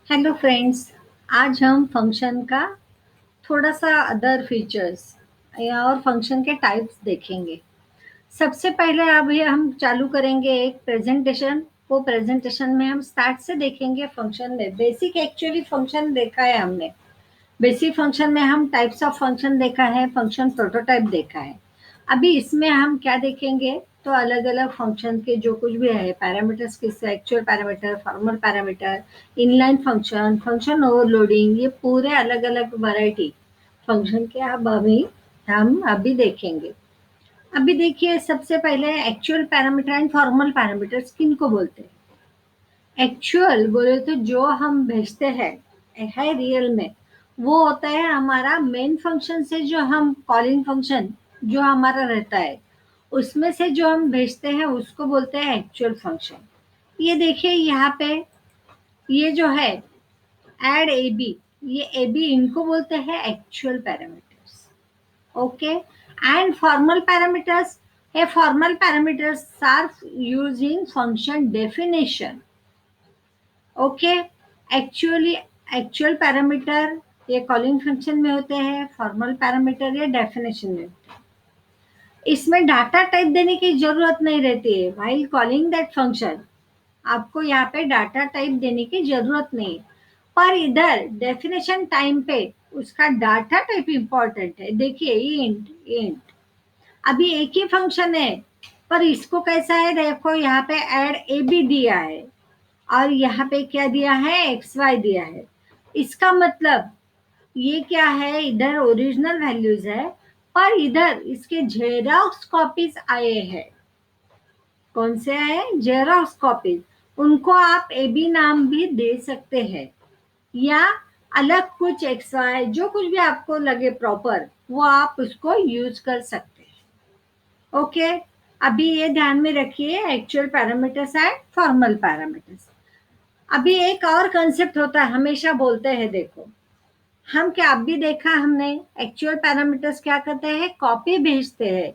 Hello friends. आज हम function का थोड़ा सा अदर फीचर्स या और फंक्शन के टाइप्स देखेंगे। सबसे पहले अभी हम चालू करेंगे एक प्रेजेंटेशन। वो प्रेजेंटेशन में हम स्टार्ट से देखेंगे फंक्शन में बेसिक एक्चुअली फंक्शन देखा है हमने। बेसिक फंक्शन में हम टाइप्स ऑफ फंक्शन देखा है, फंक्शन प्रोटोटाइप देखा है। अभी इसमें हम क्या देखेंगे, तो अलग अलग फंक्शन के जो कुछ भी है पैरामीटर्स, किससे actual parameter, formal parameter, inline function, function overloading, ये पूरे अलग अलग वैरायटी फंक्शन के हम अभी देखेंगे। अभी देखिए, सबसे पहले actual parameter and formal parameters किनको बोलते हैं। एक्चुअल बोले तो जो हम भेजते हैं है रियल में, वो होता है हमारा मेन फंक्शन से जो हम कॉलिंग फंक्शन जो हमारा रहता है, उसमें से जो हम भेजते हैं उसको बोलते हैं एक्चुअल फंक्शन। ये देखिए यहाँ पे, ये जो है एड ए बी, ये ए बी इनको बोलते हैं actual parameters. Okay. And formal parameters, ये formal parameters are using function definition. Okay. Actually actual parameter ये कॉलिंग फंक्शन में होते हैं, फॉर्मल पैरामीटर ये डेफिनेशन में होते हैं। इसमें डाटा टाइप देने की जरूरत नहीं रहती है व्हाइल कॉलिंग दैट फंक्शन। आपको यहाँ पे डाटा टाइप देने की जरूरत नहीं है, पर इधर डेफिनेशन टाइम पे उसका डाटा टाइप इंपॉर्टेंट है। देखिए इंट इंट, अभी एक ही फंक्शन है, पर इसको कैसा है, देखो यहाँ पे ऐड ए बी दिया है और यहाँ पे क्या दिया है, एक्स वाई दिया है। इसका मतलब ये क्या है, इधर ओरिजिनल वैल्यूज है, पर इधर इसके जेरोक्स कॉपीज आए हैं। कौन से आए, जेरोक्स कॉपीज। उनको आप ए बी नाम भी दे सकते हैं, या अलग कुछ एक्स वाई जो कुछ भी आपको लगे प्रॉपर, वो आप उसको यूज कर सकते हैं। ओके। अभी ये ध्यान में रखिए, actual parameters and formal parameters. अभी एक और कंसेप्ट होता है, हमेशा बोलते हैं, देखो हम क्या, अब भी देखा हमने, एक्चुअल पैरामीटर्स क्या करते हैं, कॉपी भेजते हैं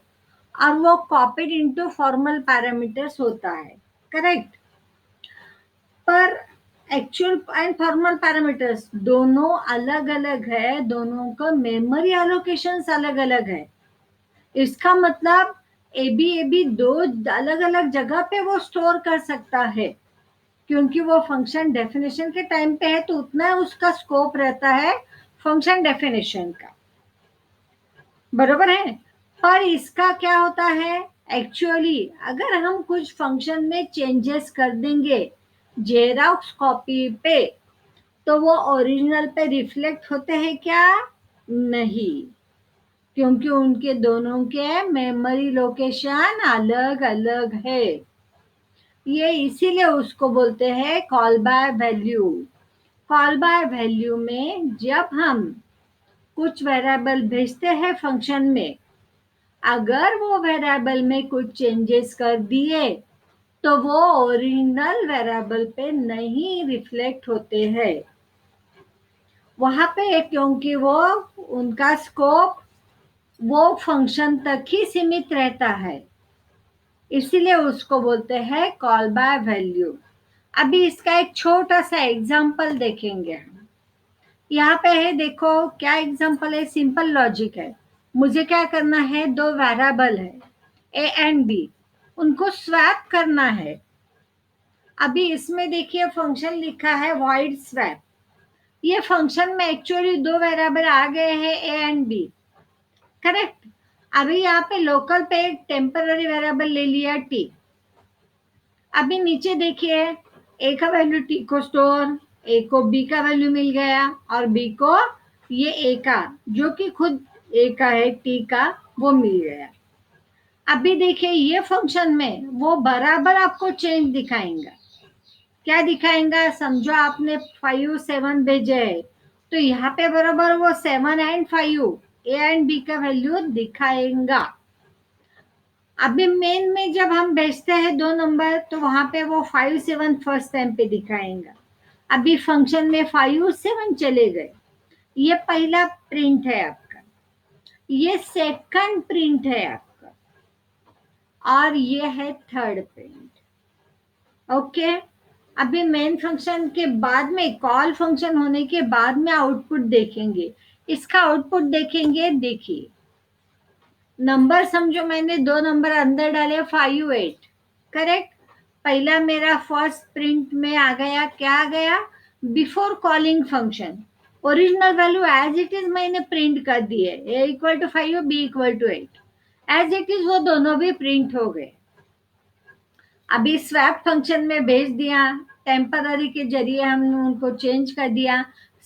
और वो कॉपीड इनटू फॉर्मल पैरामीटर्स होता है। करेक्ट। पर एक्चुअल एंड फॉर्मल पैरामीटर्स दोनों अलग अलग है, दोनों का मेमोरी एलोकेशंस अलग अलग है। इसका मतलब ए बी दो अलग अलग जगह पे वो स्टोर कर सकता है, क्योंकि वो फंक्शन डेफिनेशन के टाइम पे है, तो उतना उसका स्कोप रहता है फंक्शन डेफिनेशन का। बरोबर है। पर इसका क्या होता है, एक्चुअली अगर हम कुछ फंक्शन में चेंजेस कर देंगे जेरॉक्स कॉपी पे, तो वो ओरिजिनल पे रिफ्लेक्ट होते हैं क्या, नहीं, क्योंकि उनके दोनों के मेमोरी लोकेशन अलग अलग है। ये इसीलिए उसको बोलते हैं call by value. Call by value में जब हम कुछ वेरिएबल भेजते हैं फंक्शन में, अगर वो वेरिएबल में कुछ चेंजेस कर दिए, तो वो ओरिजिनल वेरिएबल पे नहीं रिफ्लेक्ट होते हैं वहां पे, क्योंकि वो उनका स्कोप वो फंक्शन तक ही सीमित रहता है। इसीलिए उसको बोलते हैं कॉल बाय वैल्यू। अभी इसका एक छोटा सा एग्जांपल देखेंगे हम। यहाँ पे है, देखो क्या एग्जांपल है, सिंपल लॉजिक है। मुझे क्या करना है, दो वेरिएबल है ए एंड बी, उनको स्वैप करना है। अभी इसमें देखिए फंक्शन लिखा है वॉइड स्वैप। ये फंक्शन में एक्चुअली दो वेरिएबल आ गए हैं ए एंड बी। करेक्ट। अभी यहाँ पे लोकल पे एक टेम्पररी वेरिएबल ले लिया टी। अभी नीचे देखिए, ए का वैल्यू टी को स्टोर, ए को बी का वैल्यू मिल गया और बी को ये ए का, जो कि खुद ए का है टी का, वो मिल गया। अभी देखिए ये फंक्शन में वो बराबर आपको चेंज दिखाएगा। क्या दिखाएगा, समझो आपने 5 7 भेजे है, तो यहाँ पे बराबर वो 7 एंड 5 ए एंड बी का वैल्यू दिखाएगा। अभी मेन में जब हम भेजते हैं दो नंबर, तो वहां पे वो 5 7 फर्स्ट टाइम पे दिखाएगा। अभी फंक्शन में 5 7 चले गए, ये पहला प्रिंट है आपका, ये सेकंड प्रिंट है आपका, और ये है थर्ड प्रिंट। ओके। अभी मेन फंक्शन के बाद में कॉल फंक्शन होने के बाद में आउटपुट देखेंगे। इसका आउटपुट देखेंगे, देखिए नंबर समझो मैंने दो नंबर अंदर डाले 5 8, करेक्ट। पहला मेरा फर्स्ट प्रिंट में आ गया, क्या आ गया, before calling function original value as it is मैंने प्रिंट कर दिए, a equal to 5 b equal to 8 as it is, वो दोनों भी प्रिंट हो गए। अभी स्वैप फंक्शन में भेज दिया, टेम्पररी के जरिए हमने उनको चेंज कर दिया।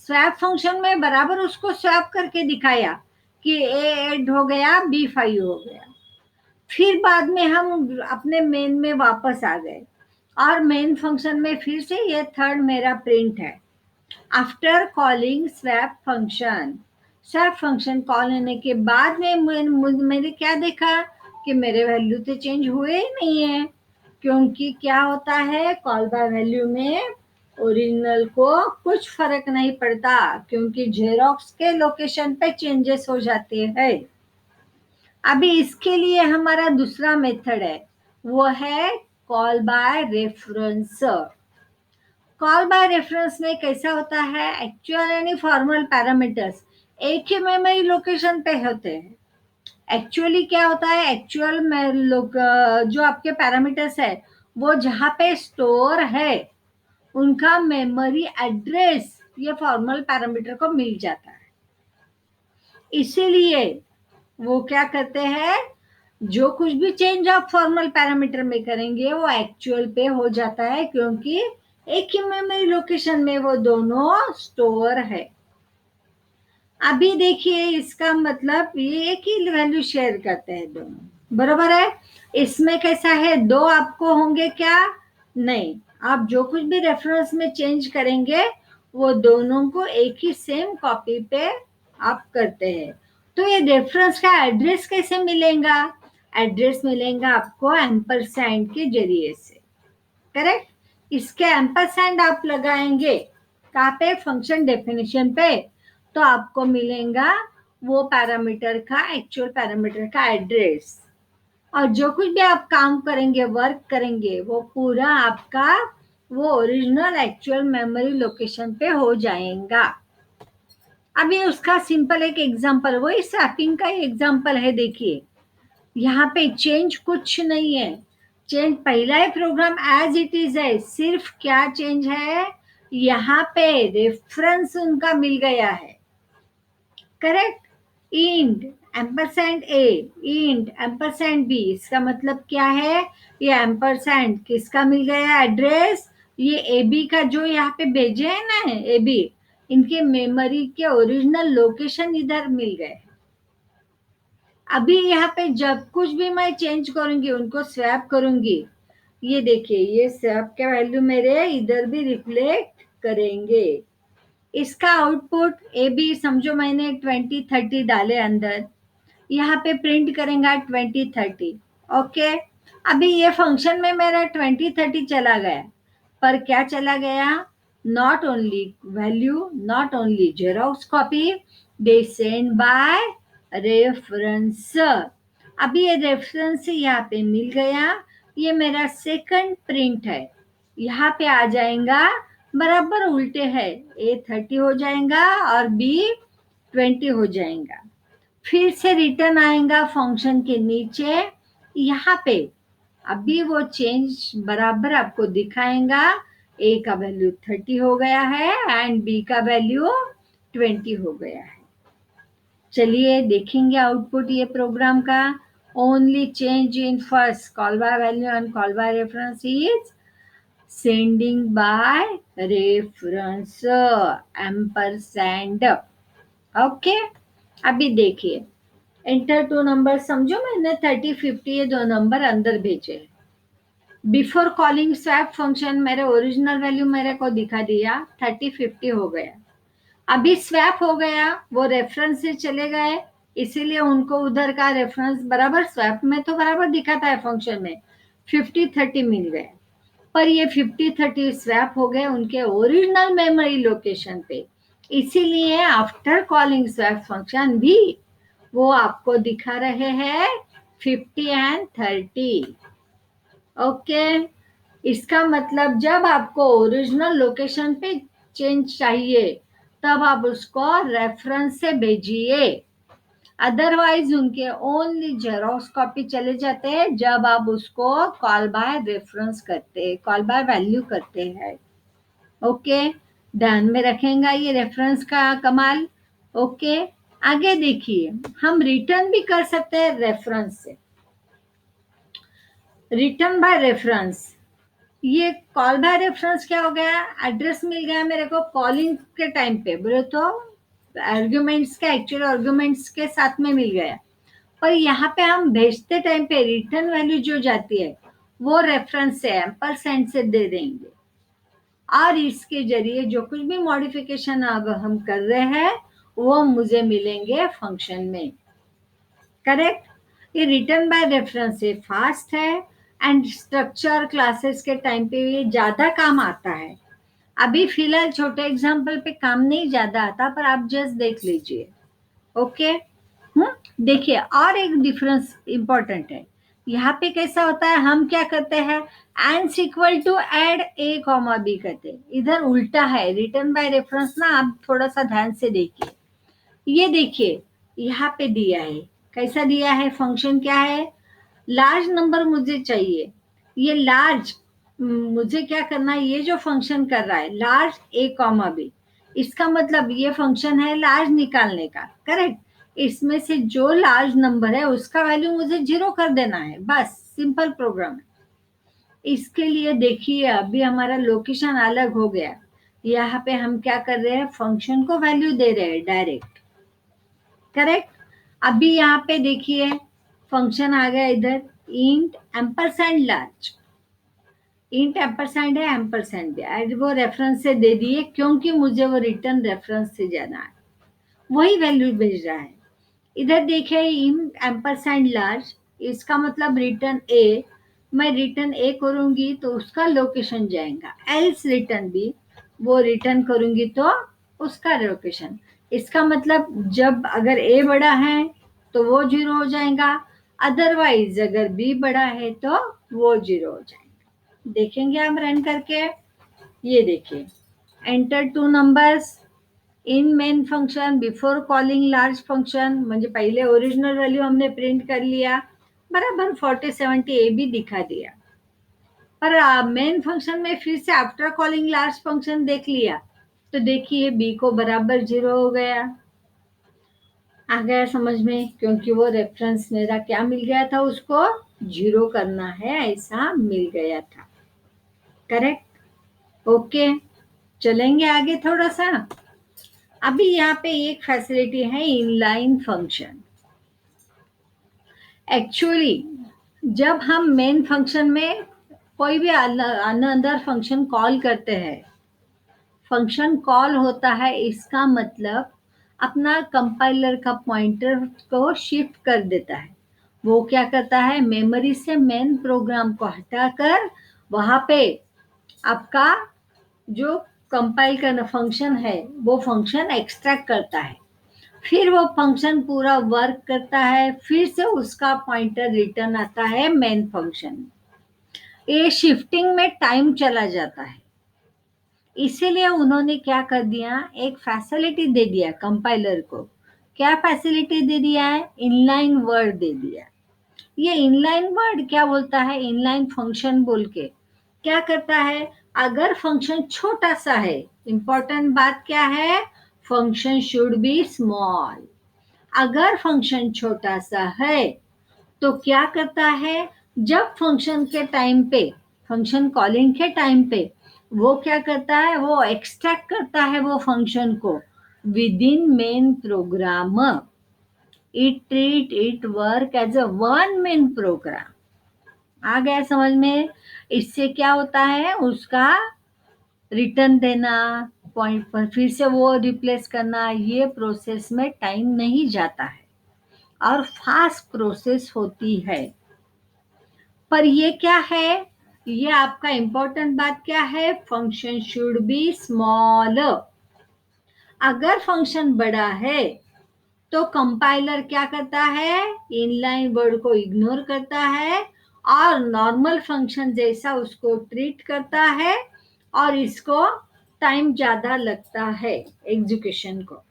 स्वैप फंक्शन में बराबर उसको स्वैप करके दिखाया कि ए 8 हो गया, बी 5 हो गया। फिर बाद में हम अपने मेन में वापस आ गए और मेन फंक्शन में फिर से ये थर्ड मेरा प्रिंट है। After calling swap function, swap function call होने के बाद में मैंने क्या देखा कि मेरे वैल्यू तो चेंज हुए ही नहीं है, क्योंकि क्या होता है कॉल बाय वैल्यू में ओरिजिनल को कुछ फर्क नहीं पड़ता, क्योंकि जेरोक्स के लोकेशन पे चेंजेस हो जाते हैं। अभी इसके लिए हमारा दूसरा मेथड है, वो है call by reference. Call by reference में कैसा होता है, एक्चुअल यानी फॉर्मल पैरामीटर्स एक ही मेमोरी लोकेशन पे होते हैं। एक्चुअली क्या होता है, एक्चुअल में लोग जो आपके पैरामीटर्स है वो जहाँ पे स्टोर है उनका मेमोरी एड्रेस ये फॉर्मल पैरामीटर को मिल जाता है। इसीलिए वो क्या करते हैं, जो कुछ भी चेंज आप फॉर्मल पैरामीटर में करेंगे वो एक्चुअल पे हो जाता है, क्योंकि एक ही मेमोरी लोकेशन में वो दोनों स्टोर है। अभी देखिए इसका मतलब ये एक ही वैल्यू शेयर करते हैं दोनों, बरोबर है। इसमें कैसा है, दो आपको होंगे क्या, नहीं, आप जो कुछ भी रेफरेंस में चेंज करेंगे वो दोनों को एक ही सेम कॉपी पे आप करते हैं। तो ये रेफरेंस का एड्रेस कैसे मिलेगा, एड्रेस मिलेगा आपको एम्परसैंड के जरिए से, करेक्ट। इसके एम्परसैंड आप लगाएंगे कहाँ पे, फंक्शन डेफिनेशन पे, तो आपको मिलेगा वो पैरामीटर का, एक्चुअल पैरामीटर का एड्रेस। और जो कुछ भी आप काम करेंगे, वर्क करेंगे, वो पूरा आपका वो ओरिजिनल एक्चुअल मेमोरी लोकेशन पे हो जाएगा। अभी उसका सिंपल एक एग्जांपल, वही स्वैपिंग का ही एग्जांपल है, देखिए यहाँ पे चेंज कुछ नहीं है, चेंज पहला ही प्रोग्राम एज इट इज है, सिर्फ क्या चेंज है, यहाँ पे रेफरेंस उनका मिल गया है, करेक्ट। इंट एम्परसैंड ए, इंट एम्परसैंड बी, इसका मतलब क्या है, ये एम्परसैंड किसका मिल गया एड्रेस, ये ए बी का जो यहाँ पे भेजे है ना ए बी, इनके मेमोरी के ओरिजिनल लोकेशन इधर मिल गए। अभी यहाँ पे जब कुछ भी मैं चेंज करूंगी, उनको स्वैप करूंगी, ये देखिए ये स्वैप के वैल्यू मेरे इधर भी रिफ्लेक्ट करेंगे। इसका आउटपुट ए बी समझो मैंने 20 30 डाले अंदर, यहाँ पे प्रिंट करेगा 20 30, ओके। अभी ये फंक्शन में मेरा 20 30 चला गया, पर क्या चला गया, not only value, not only xerox copy, they send by reference. अभी ये रेफरेंस यहाँ पे मिल गया, ये मेरा सेकंड प्रिंट है, यहाँ पे आ जाएगा बराबर उल्टे है, ए 30 हो जाएगा और बी 20 हो जाएगा। फिर से रिटर्न आएगा फंक्शन के नीचे, यहाँ पे अभी वो चेंज बराबर आपको दिखाएगा, ए का वैल्यू 30 हो गया है एंड बी का वैल्यू 20 हो गया है। चलिए देखेंगे आउटपुट ये प्रोग्राम का, only change in first call by value and call by reference is sending by reference ampersand, okay. अभी देखिए एंटर टू नंबर, समझो मैंने 30 50 ये दो नंबर अंदर भेजे, बिफोर कॉलिंग स्वैप फंक्शन मेरे ओरिजिनल वैल्यू मेरे को दिखा दिया 30 50 हो गया। अभी स्वैप हो गया, वो रेफरेंस से चले गए, इसीलिए उनको उधर का रेफरेंस बराबर स्वैप में तो बराबर दिखाता है फंक्शन में 50 30 मिल गए, पर ये 50 30 स्वैप हो गए उनके ओरिजिनल मेमोरी लोकेशन पे, इसीलिए आफ्टर कॉलिंग स्वैप फंक्शन भी वो आपको दिखा रहे हैं 50 एंड 30, ओके। इसका मतलब जब आपको ओरिजिनल लोकेशन पे चेंज चाहिए तब आप उसको रेफरेंस से भेजिए, अदरवाइज उनके ओनली जेरोक्स कॉपी चले जाते हैं जब आप उसको कॉल बाय रेफरेंस करते, कॉल बाय वैल्यू करते हैं। ओके, ध्यान में रखेंगे ये रेफरेंस का कमाल। ओके, आगे देखिए, हम रिटर्न भी कर सकते हैं रेफरेंस से। रिटर्न बाय रेफरेंस, ये कॉल बाय रेफरेंस क्या हो गया, एड्रेस मिल गया मेरे को कॉलिंग के टाइम पे, बोले तो आर्ग्यूमेंट्स के एक्चुअल आर्ग्यूमेंट्स के साथ में मिल गया, पर यहाँ पे हम भेजते टाइम पे रिटर्न वैल्यू जो जाती है वो रेफरेंस से एम्परसेंड से दे देंगे, और इसके जरिए जो कुछ भी मॉडिफिकेशन अब हम कर रहे हैं वो मुझे मिलेंगे फंक्शन में। करेक्ट, ये रिटर्न बाय रेफरेंस से फास्ट है एंड स्ट्रक्चर क्लासेस के टाइम पे ये ज़्यादा काम आता है। अभी फिलहाल छोटे एग्जाम्पल पे काम नहीं ज़्यादा आता, पर आप जस्ट देख लीजिए। ओके, देखिए और एक डिफरेंस इंपॉर्टेंट है, यहाँ पे कैसा होता है, हम क्या करते हैं, and equal to add A comma B करते हैं, इधर उल्टा है रिटर्न बाय रेफरेंस ना, आप थोड़ा सा ध्यान से देखिए। ये देखिए यहाँ पे दिया है, कैसा दिया है, फंक्शन क्या है, लार्ज नंबर मुझे चाहिए, ये लार्ज मुझे क्या करना है, ये जो फंक्शन कर रहा है लार्ज ए कॉमा बी, इसका मतलब ये फंक्शन है लार्ज निकालने का। करेक्ट, इसमें से जो लार्ज नंबर है उसका वैल्यू मुझे 0 कर देना है, बस सिंपल प्रोग्राम है। इसके लिए देखिए अभी हमारा लोकेशन अलग हो गया, यहाँ पे हम क्या कर रहे हैं, फंक्शन को वैल्यू दे रहे हैं डायरेक्ट। करेक्ट, अभी यहाँ पे देखिए फंक्शन आ गया इधर, int ampersand large, int ampersand है, एम्परसेंड भी आज वो रेफरेंस से दे दिए क्योंकि मुझे वो रिटर्न रेफरेंस से जाना है, वही वैल्यू भेज रहा है। इधर देखिए इंट एम्परसेंड लार्ज, इसका मतलब रिटर्न ए, मैं रिटर्न ए करूंगी तो उसका लोकेशन जाएगा, एल्स रिटर्न बी, वो रिटर्न करूंगी तो उसका लोकेशन। इसका मतलब जब अगर ए बड़ा है तो वो 0 हो जाएगा, अदरवाइज अगर बी बड़ा है तो वो 0 हो जाएगा। देखेंगे हम रन करके, ये देखिए, enter two numbers in main function before calling large function, म्हणजे पहिले ओरिजिनल वैल्यू हमने प्रिंट कर लिया, बराबर 40 70 ए भी दिखा दिया, पर मेन फंक्शन में फिर से आफ्टर कॉलिंग लार्ज फंक्शन देख लिया तो देखिए बी को बराबर 0 हो गया। आ गया समझ में, क्योंकि वो रेफरेंस मेरा क्या मिल गया था, उसको 0 करना है ऐसा मिल गया था। करेक्ट, ओके, चलेंगे आगे थोड़ा सा। अभी यहाँ पे एक फैसिलिटी है इनलाइन फंक्शन। एक्चुअली जब हम मेन फंक्शन में कोई भी अनदर फंक्शन कॉल करते हैं, फंक्शन कॉल होता है, इसका मतलब अपना कंपाइलर का पॉइंटर को शिफ्ट कर देता है। वो क्या करता है, मेमोरी से मेन प्रोग्राम को हटाकर वहाँ पे आपका जो कंपाइल करना फंक्शन है वो फंक्शन एक्सट्रैक्ट करता है, फिर वो फंक्शन पूरा वर्क करता है, फिर से उसका पॉइंटर रिटर्न आता है मेन फंक्शन। ये शिफ्टिंग में टाइम चला जाता है, इसीलिए उन्होंने क्या कर दिया, एक फैसिलिटी दे दिया कंपाइलर को। क्या फैसिलिटी दे दिया है, इनलाइन वर्ड दे दिया। ये इनलाइन वर्ड क्या बोलता है, इनलाइन फंक्शन बोल के क्या करता है, अगर फंक्शन छोटा सा है, इंपॉर्टेंट बात क्या है, फंक्शन शुड बी स्मॉल। अगर फंक्शन छोटा सा है तो क्या करता है, जब फंक्शन के टाइम पे, फंक्शन कॉलिंग के टाइम पे वो क्या करता है, वो एक्सट्रैक्ट करता है वो फंक्शन को within main program, it treat it work as a one main program. आ गया समझ में, इससे क्या होता है, उसका रिटर्न देना, पॉइंट पर फिर से वो रिप्लेस करना, ये प्रोसेस में टाइम नहीं जाता है और फास्ट प्रोसेस होती है। पर ये क्या है, ये आपका इंपॉर्टेंट बात क्या है, फंक्शन शुड बी स्मॉल। अगर फंक्शन बड़ा है तो कंपाइलर क्या करता है, इनलाइन वर्ड को इग्नोर करता है और नॉर्मल फंक्शन जैसा उसको ट्रीट करता है, और इसको टाइम ज़्यादा लगता है एग्जीक्यूशन को।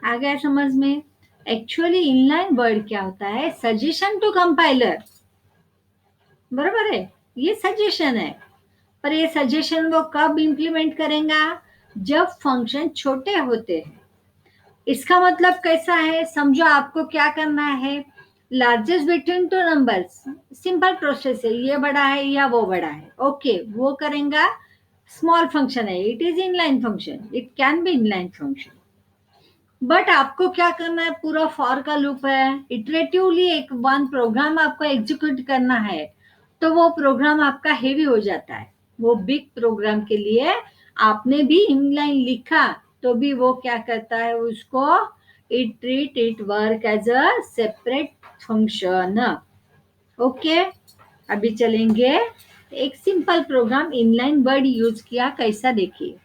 आ गया समझ में? एक्चुअली इनलाइन वर्ड क्या होता है? सजेशन टू कंपाइलर, बराबर है, ये सजेशन है। पर ये सजेशन वो कब इंप्लीमेंट करेगा? जब फंक्शन छोटे होते हैं। इसका मतलब कैसा है? समझो आपको क्या करना है, largest between two numbers, simple process है, ये बड़ा है या वो बड़ा है, ओके वो करेगा। स्मॉल फंक्शन है, it is inline function, it can be inline function. But आपको क्या करना है, पूरा फॉर का लूप है, इटरेटिवली एक वन प्रोग्राम आपको एग्जीक्यूट करना है, तो वो प्रोग्राम आपका हेवी हो जाता है। वो बिग प्रोग्राम के लिए आपने भी इनलाइन लिखा तो भी वो क्या करता है, उसको it treat it work as a separate function. Okay, अभी चलेंगे एक simple program inline word use किया कैसा, देखिए।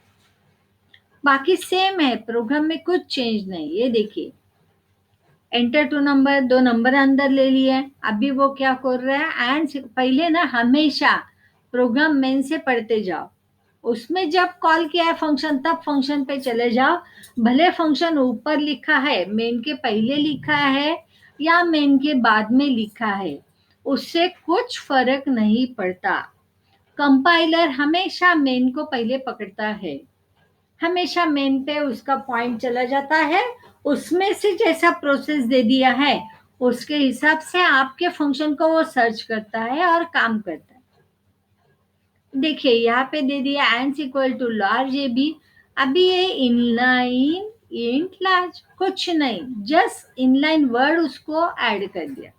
बाकी सेम है, प्रोग्राम में कुछ चेंज नहीं। ये देखिए, एंटर टू नंबर, दो नंबर अंदर ले लिए। अभी वो क्या कर रहा है, एंड पहले ना हमेशा प्रोग्राम मेन से पढ़ते जाओ, उसमें जब कॉल किया है फंक्शन तब फंक्शन पे चले जाओ। भले फंक्शन ऊपर लिखा है, मेन के पहले लिखा है या मेन के बाद में लिखा है, उससे कुछ फर्क नहीं पड़ता। कंपाइलर हमेशा मेन को पहले पकड़ता है, हमेशा मेन पे उसका पॉइंट चला जाता है, उसमें से जैसा प्रोसेस दे दिया है उसके हिसाब से आपके फंक्शन को वो सर्च करता है और काम करता है। देखिए यहाँ पे दे दिया and equal to large A B. अभी ये इनलाइन इंट लार्ज कुछ नहीं, जस्ट इनलाइन वर्ड उसको ऐड कर दिया।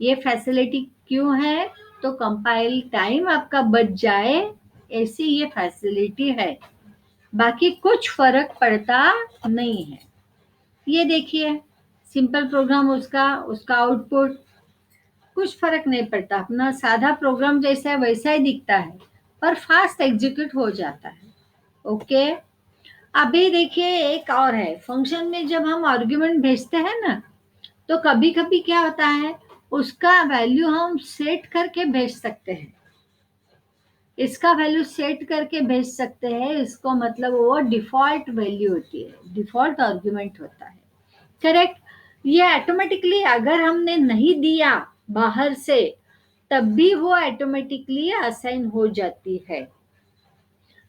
ये फैसिलिटी क्यों है? तो कंपाइल टाइम आपका बच जाए, ऐसी ये फैसिलिटी है, बाकी कुछ फर्क पड़ता नहीं है। ये देखिए सिंपल प्रोग्राम, उसका उसका आउटपुट कुछ फर्क नहीं पड़ता, अपना साधा प्रोग्राम जैसा है वैसा ही दिखता है, पर फास्ट एग्जीक्यूट हो जाता है। ओके, अभी देखिए एक और है, फंक्शन में जब हम आर्ग्यूमेंट भेजते हैं ना, तो कभी कभी क्या होता है, उसका वैल्यू हम सेट करके भेज सकते हैं। इसका वैल्यू सेट करके भेज सकते हैं, इसको मतलब वो डिफॉल्ट वैल्यू होती है, डिफॉल्ट आर्ग्यूमेंट होता है, करेक्ट। ये ऑटोमेटिकली अगर हमने नहीं दिया बाहर से, तब भी वो ऑटोमेटिकली असाइन हो जाती है।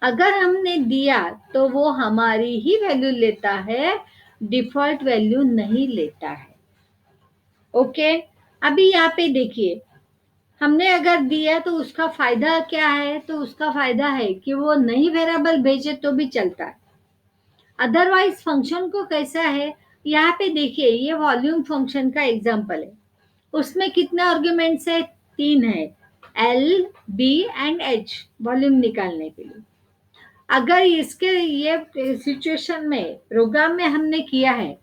अगर हमने दिया तो वो हमारी ही वैल्यू लेता है, डिफॉल्ट वैल्यू नहीं लेता है। ओके, अभी यहाँ पे देखिए, हमने अगर दिया तो उसका फायदा क्या है, तो उसका फायदा है कि वो नई वेरिएबल भेजे तो भी चलता है। अदरवाइज फंक्शन को कैसा है, यहाँ पे देखिए, ये वॉल्यूम फंक्शन का एग्जांपल है, उसमें कितने आर्ग्यूमेंट्स है, 3 है, L B and H, volume निकालने के लिए। अगर इसके ये सिचुएशन में प्रोग्राम में हमने किया है,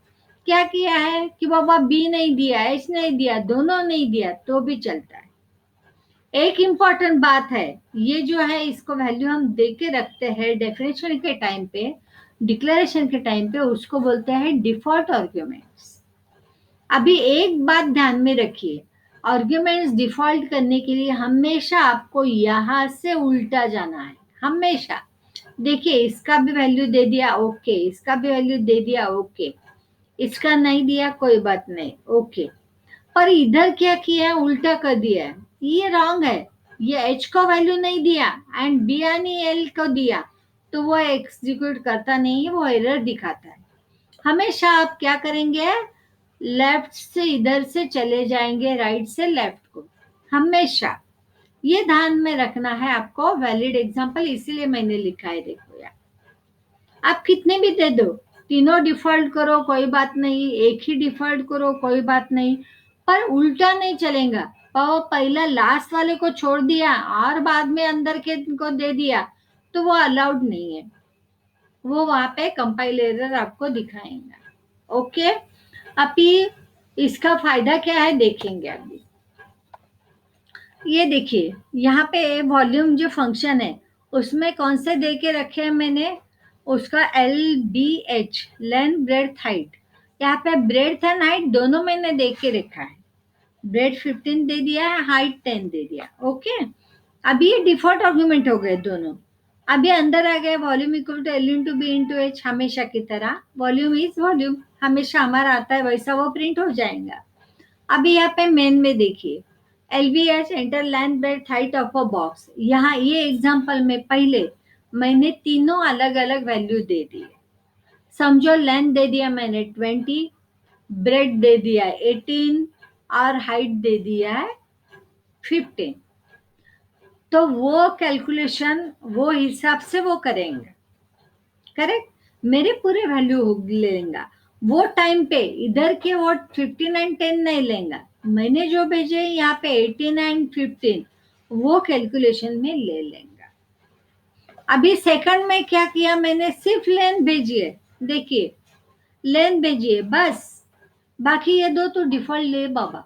क्या किया है कि बाबा बी नहीं दिया, एच नहीं दिया, दोनों नहीं दिया तो भी चलता है। एक इम्पॉर्टेंट बात है, ये जो है इसको वैल्यू हम दे के रखते हैं डेफिनेशन के टाइम पे, डिक्लेरेशन के टाइम पे, उसको बोलते हैं डिफॉल्ट आर्ग्यूमेंट्स। अभी एक बात ध्यान में रखिए, आर्ग्यूमेंट्स डिफॉल्ट करने के लिए हमेशा आपको यहाँ से उल्टा जाना है, हमेशा। देखिए इसका भी वैल्यू दे दिया, ओके, इसका भी वैल्यू दे दिया, ओके, इसका नहीं दिया कोई बात नहीं, ओके, पर इधर क्या किया है, उल्टा कर दिया है, ये रॉन्ग है। ये एच को वैल्यू नहीं दिया एंड बी यानी एल को दिया, तो वो एग्जीक्यूट करता नहीं है, वो एरर दिखाता है। हमेशा आप क्या करेंगे, लेफ्ट से इधर से चले जाएंगे राइट से लेफ्ट को, हमेशा ये ध्यान में रखना है आपको। वैलिड एग्जांपल इसीलिए मैंने लिखा है, देखो यार, आप कितने भी दे दो, तीनों डिफॉल्ट करो कोई बात नहीं, एक ही डिफॉल्ट करो कोई बात नहीं, पर उल्टा नहीं चलेगा। और पहला लास्ट वाले को छोड़ दिया और बाद में अंदर के को दे दिया तो वो अलाउड नहीं है, वो वहां पे कंपाइलर आपको दिखाएगा। ओके, अभी इसका फायदा क्या है देखेंगे अभी। ये देखिए यहाँ पे वॉल्यूम जो फंक्शन है उसमें कौन से दे के रखे हैं मैंने, उसका L B H, length breadth height. यहाँ पे ब्रेड्थ एंड हाइट दोनों मैंने दे के रखा है। ब्रेड 15 दे दिया है, हाइट 10 दे दिया, ओके। अभी ये डिफॉल्ट आर्गुमेंट हो गए दोनों। अभी अंदर आ गए volume equal to L into B into H, हमेशा की तरह वॉल्यूम इज वॉल्यूम, हमेशा हमारा आता है वैसा वो प्रिंट हो जाएगा। अभी यहाँ पे मेन में देखिए, L B H enter length breadth height of a box. यहाँ ये एग्जाम्पल में पहले मैंने तीनों अलग अलग वैल्यू दे दी। समझो लेंथ दे दिया मैंने 20, ब्रेड दे दिया 18 और हाइट दे दिया है 15। तो वो कैलकुलेशन वो हिसाब से वो करेंगे, करेक्ट। मेरे पूरे वैल्यू लेंगा, वो टाइम पे इधर के वो 15 एंड 10 नहीं लेंगा, मैंने जो भेजे यहाँ पे 18 एंड 15 वो कैलकुलेशन में ले लेंगे। अभी सेकंड में क्या किया मैंने, सिर्फ लेंथ भेजी है, देखिए लेंथ भेजी है बस, बाकी ये दो तो डिफॉल्ट ले बाबा।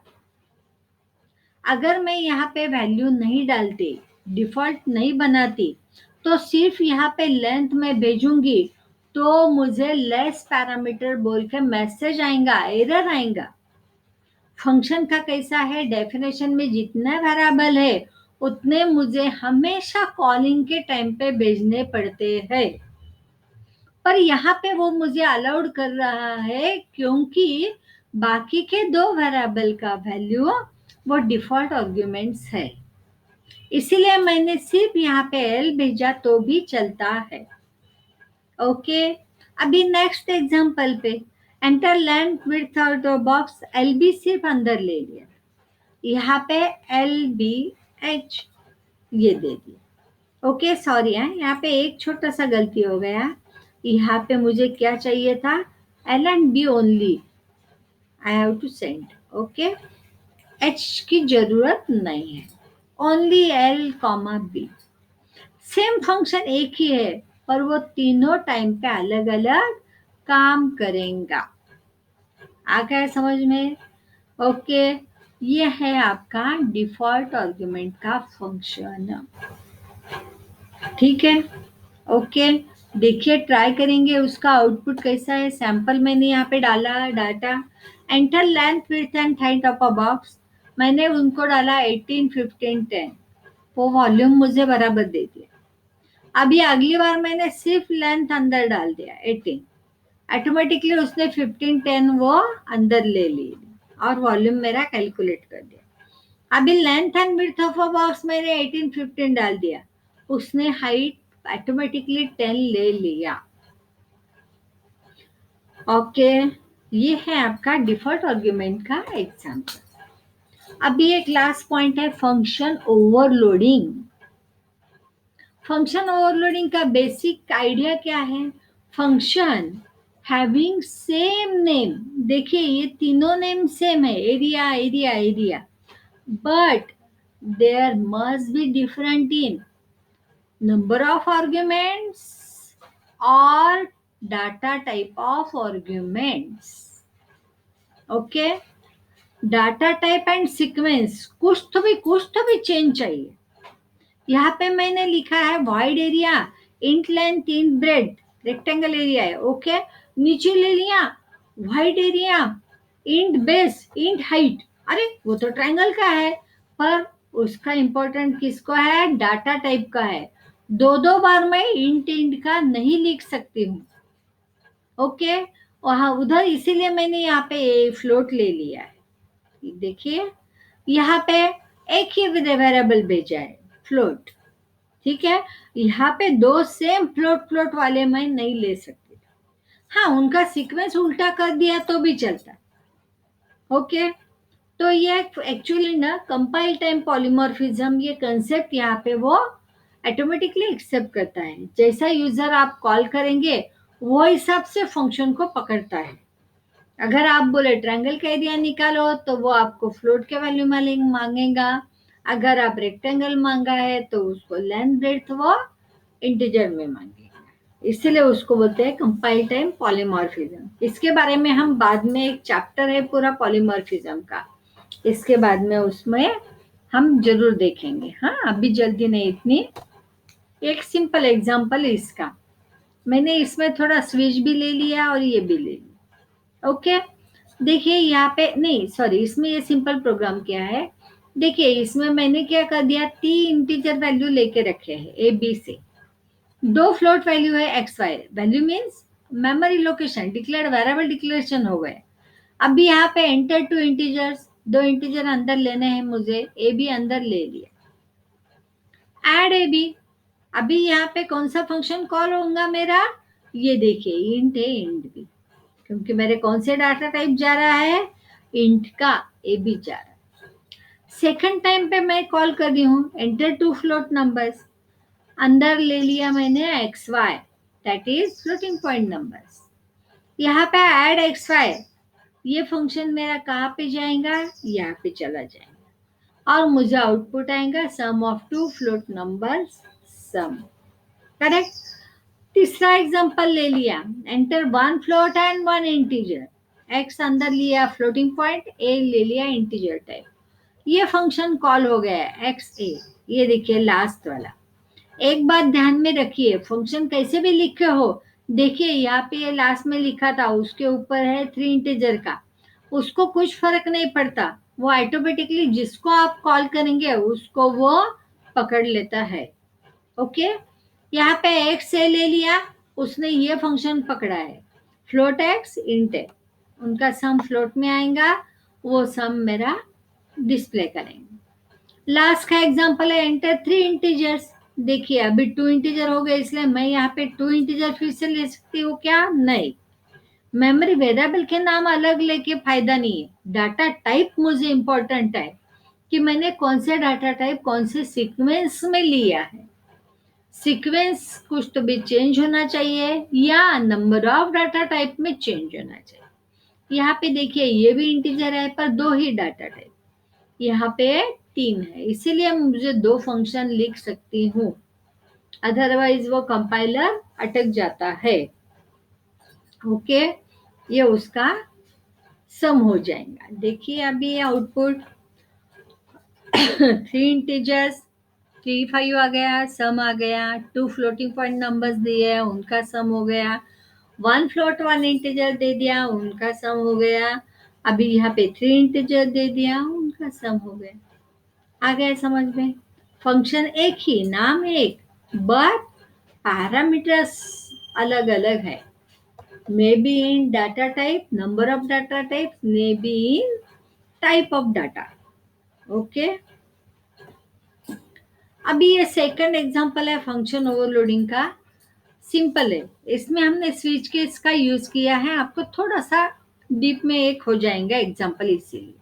अगर मैं यहाँ पे वैल्यू नहीं डालती, डिफॉल्ट नहीं बनाती, तो सिर्फ यहाँ पे लेंथ में भेजूंगी तो मुझे लेस पैरामीटर बोल के मैसेज आएगा, एरर आएगा। फंक्शन का कैसा है, डेफिनेशन में जितने वेरिएबल है उतने मुझे हमेशा कॉलिंग के टाइम पे भेजने पड़ते हैं, पर यहाँ पे वो मुझे अलाउड कर रहा है क्योंकि बाकी के दो वेरिएबल का वैल्यू वो डिफॉल्ट आर्ग्यूमेंट्स है, इसीलिए मैंने सिर्फ यहाँ पे एल भेजा तो भी चलता है, ओके। अभी नेक्स्ट एग्जांपल पे, enter length width of the box, L B सिर्फ अंदर ले लिया, यहाँ पे एल बी एच ये दे दिया, ओके। सॉरी है, यहाँ पे एक छोटा सा गलती हो गया, यहाँ पे मुझे क्या चाहिए था, L and B only I have to send, okay. H की जरूरत नहीं है, only L comma B. Same function एक ही है पर वो तीनों टाइम पे अलग अलग काम करेगा। आ गया समझ में, ओके। ये है आपका डिफॉल्ट आर्गुमेंट का फंक्शन, ठीक है, ओके। देखिए ट्राई करेंगे उसका आउटपुट कैसा है। सैंपल मैंने यहाँ पे डाला data, enter length width and height of a box, मैंने उनको डाला 18 15 10, वो वॉल्यूम मुझे बराबर दे दिया। अभी अगली बार मैंने सिर्फ लेंथ अंदर डाल दिया 18, ऑटोमेटिकली उसने 15 10 वो अंदर ले ली और वॉल्यूम मेरा कैलकुलेट कर दिया। अभी length and width of a box मैंने 18 15 डाल दिया, उसने हाइट ऑटोमेटिकली 10 ले लिया, ओके। ये है आपका डिफॉल्ट आर्ग्यूमेंट का एग्जांपल। अभी एक लास्ट पॉइंट है फंक्शन ओवरलोडिंग। फंक्शन ओवरलोडिंग का बेसिक आइडिया क्या है, फंक्शन हैविंग सेम नेम, देखिए ये तीनों नेम सेम है, area area area, but there must be different in number of arguments or data type of arguments, okay। Data type and sequence कुछ तो भी चेंज चाहिए। यहाँ पे मैंने लिखा है wide area int length int bread, rectangle area है, ओके। नीचे ले लिया wide area int base int height, अरे वो तो ट्रायंगल का है, पर उसका इंपॉर्टेंट किसको है, डाटा टाइप का है। दो दो बार मैं इंट इंट का नहीं लिख सकती हूँ, ओके। वहां उधर इसीलिए मैंने यहाँ पे फ्लोट ले लिया है, देखिए यहाँ पे एक ही वेरिएबल भेजा है फ्लोट, ठीक है। यहाँ पे दो सेम फ्लोट फ्लोट वाले मैं नहीं ले सकती, हाँ उनका सीक्वेंस उल्टा कर दिया तो भी चलता, ओके। तो ये एक्चुअली ना कंपाइल टाइम पॉलीमॉर्फिज्म ये कंसेप्ट यहाँ पे वो ऑटोमेटिकली एक्सेप्ट करता है, जैसा यूजर आप कॉल करेंगे वो हिसाब से फंक्शन को पकड़ता है। अगर आप बोले ट्रायंगल का एरिया निकालो तो वो आपको फ्लोट के वैल्यू मांगेगा, अगर आप रेक्टेंगल मांगा है तो उसको लेंथ ब्रेड्थ वो इंटीजर में मांगेगा, इसीलिए उसको बोलते हैं कंपाइल टाइम पॉलीमॉर्फिज्म। इसके बारे में हम बाद में एक चैप्टर है पूरा पॉलीमॉर्फिज्म का, इसके बाद में उसमें हम जरूर देखेंगे, हाँ अभी जल्दी नहीं इतनी। एक सिंपल एग्जांपल इसका, मैंने इसमें थोड़ा स्विच भी ले लिया और ये भी ले लिया, ओके। देखिए यहाँ पे नहीं, सॉरी, इसमें ये सिंपल प्रोग्राम क्या है, देखिए इसमें मैंने क्या कर दिया, 3 इंटीजर वैल्यू लेके रखे हैं ए बी से, 2 फ्लोट वैल्यू है X Y, value means memory location declared variable declaration हो गए। अभी यहाँ पे एंटर टू इंटीजर्स, 2 इंटीजर अंदर लेने हैं मुझे, ए बी अंदर ले लिया, ऐड ए बी। अभी यहाँ पे कौन सा फंक्शन कॉल होगा मेरा, ये देखिए इंट है इंट बी, क्योंकि मेरे कौन से डाटा टाइप जा रहा है, इंट का ए बी जा रहा है। सेकंड टाइम पे मैं कॉल कर रही हूँ एंटर टू फ्लोट नंबर्स, अंदर ले लिया मैंने X Y, that is floating point numbers. यहाँ पे ऐड एक्स वाई, ये फंक्शन मेरा कहाँ पे जाएगा, यहाँ पे चला जाएगा और मुझे आउटपुट आएगा sum of 2 float numbers, sum, correct. तीसरा एग्जांपल ले लिया, enter 1 float and 1 integer, x अंदर लिया फ्लोटिंग पॉइंट, ए ले लिया इंटीजर टाइप, ये फंक्शन कॉल हो गया है एक्स ए। ये देखिए लास्ट वाला, एक बात ध्यान में रखिए, फंक्शन कैसे भी लिखे हो, देखिए यहाँ पे ये लास्ट में लिखा था, उसके ऊपर है 3 इंटीजर का, उसको कुछ फर्क नहीं पड़ता, वो ऑटोमेटिकली जिसको आप कॉल करेंगे उसको वो पकड़ लेता है। ओके, यहाँ पे एक्स से ले लिया, उसने ये फंक्शन पकड़ा है, फ्लोट एक्स इंट है, उनका सम फ्लोट में आएगा, वो सम मेरा डिस्प्ले करेंगे। लास्ट का एग्जांपल है एंटर 3 इंटीजर्स, देखिए अभी 2 इंटीजर हो गए, इसलिए मैं यहाँ पे 2 इंटीजर फिर से ले सकती हूँ क्या, नहीं, मेमोरी वेरिएबल के नाम अलग लेके फायदा नहीं है, डाटा टाइप मुझे इंपॉर्टेंट है कि मैंने कौन से डाटा टाइप कौन से सीक्वेंस में लिया है, सीक्वेंस कुछ तो भी चेंज होना चाहिए या नंबर ऑफ डाटा टाइप में चेंज होना चाहिए। यहाँ पे देखिए ये भी इंटीजर है पर 2 ही डाटा टाइप, यहाँ पे 3 है, इसीलिए मुझे 2 फंक्शन लिख सकती हूँ, अदरवाइज वो कंपाइलर अटक जाता है। ओके, ये उसका सम हो जाएगा। देखिए अभी आउटपुट 3 इंटीजर्स, 3 5 आ गया, सम आ गया, 2 फ्लोटिंग पॉइंट नंबर्स दिए हैं उनका सम हो गया, 1 फ्लोट 1 इंटीजर दे दिया उनका सम हो गया, अभी यहाँ पे 3 इंटीजर दे दिया उनका सम हो गया। आ गया समझ में, फंक्शन एक ही, नाम एक, बट पैरामीटर्स अलग अलग है, may be in data type, number of data type, may be in type of data. Okay, अभी ये सेकंड एग्जांपल है फंक्शन ओवरलोडिंग का, सिंपल है, इसमें हमने स्विच केस का यूज किया है, आपको थोड़ा सा डीप में एक हो जाएगा एग्जांपल, इसीलिए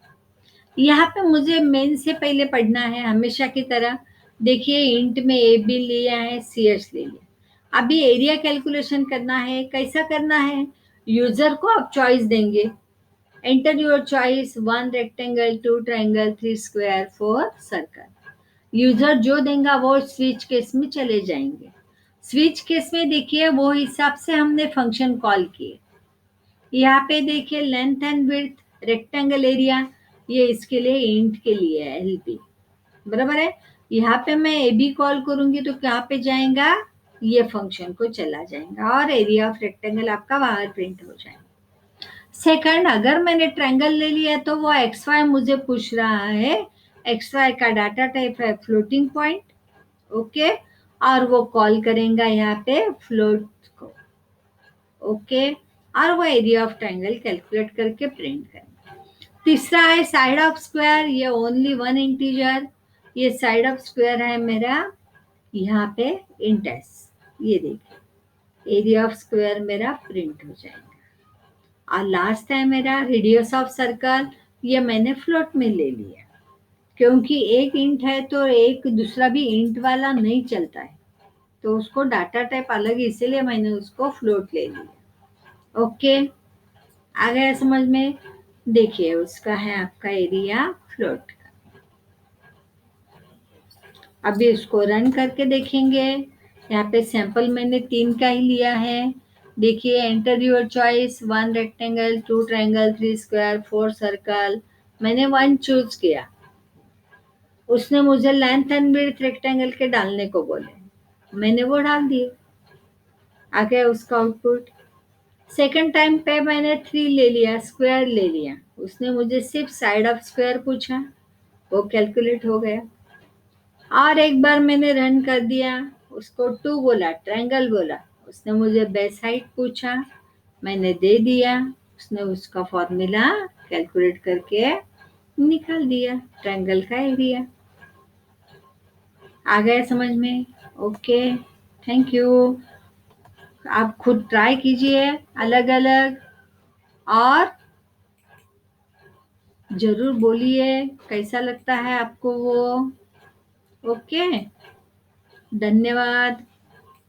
यहाँ पे मुझे मेन से पहले पढ़ना है हमेशा की तरह। देखिए इंट में ए बी लिया है, सी एच ले लिया, अभी एरिया कैलकुलेशन करना है, कैसा करना है, यूजर को आप चॉइस देंगे, enter your choice, 1 rectangle, 2 triangle, 3 square, 4 circle, user जो देगा वो स्विच केस में चले जाएंगे। स्विच केस में देखिए वो हिसाब से हमने फंक्शन कॉल किए, यहाँ पे देखिए length and width, rectangle area, ये इसके लिए इंट के लिए है एलपी, बराबर है। यहाँ पे मैं ए बी कॉल करूंगी तो कहाँ पे जाएगा, ये फंक्शन को चला जाएगा और एरिया ऑफ रेक्टेंगल आपका बाहर प्रिंट हो जाएगा। सेकंड, अगर मैंने ट्रायंगल ले लिया तो वो एक्स वाई मुझे पूछ रहा है, एक्स वाई का डाटा टाइप है फ्लोटिंग पॉइंट, ओके, और वो कॉल करेगा यहाँ पे फ्लोट को, ओके, और वो एरिया ऑफ ट्रायंगल कैलकुलेट करके प्रिंट करेंगे। तीसरा है साइड ऑफ स्क्वायर, ये ओनली 1 इंटीजर, ये साइड ऑफ स्क्वायर है मेरा यहाँ पे इंट एस, ये देखिए एरिया ऑफ स्क्वायर मेरा प्रिंट हो जाएगा। और लास्ट है मेरा रेडियस ऑफ सर्कल, ये मैंने फ्लोट में ले लिया, क्योंकि एक इंट है तो एक दूसरा भी इंट वाला नहीं चलता है, तो उसको डाटा टाइप अलग है, इसीलिए मैंने उसको फ्लोट ले लिया। ओके, आ गया समझ में। देखिए उसका है आपका एरिया फ्लोट का, अभी इसको रन करके देखेंगे। यहाँ पे सैंपल मैंने 3 का ही लिया है, देखिए enter your choice, 1 rectangle, 2 triangle, 3 square, 4 circle, मैंने 1 चूज किया, उसने मुझे लेंथ एंड विड्थ रेक्टेंगल के डालने को बोले, मैंने वो डाल दिए, आ गया उसका आउटपुट। सेकंड टाइम पे मैंने 3 ले लिया, स्क्वायर ले लिया, उसने मुझे सिर्फ साइड ऑफ स्क्वायर पूछा, वो कैलकुलेट हो गया। और एक बार मैंने रन कर दिया, उसको 2 बोला, ट्रायंगल बोला, उसने मुझे बेस साइड पूछा, मैंने दे दिया, उसने उसका फॉर्मूला कैलकुलेट करके निकाल दिया, ट्रायंगल का एरिया। आ गया समझ में? Okay, thank you. आप खुद ट्राई कीजिए अलग अलग, और जरूर बोलिए कैसा लगता है आपको वो। ओके, धन्यवाद।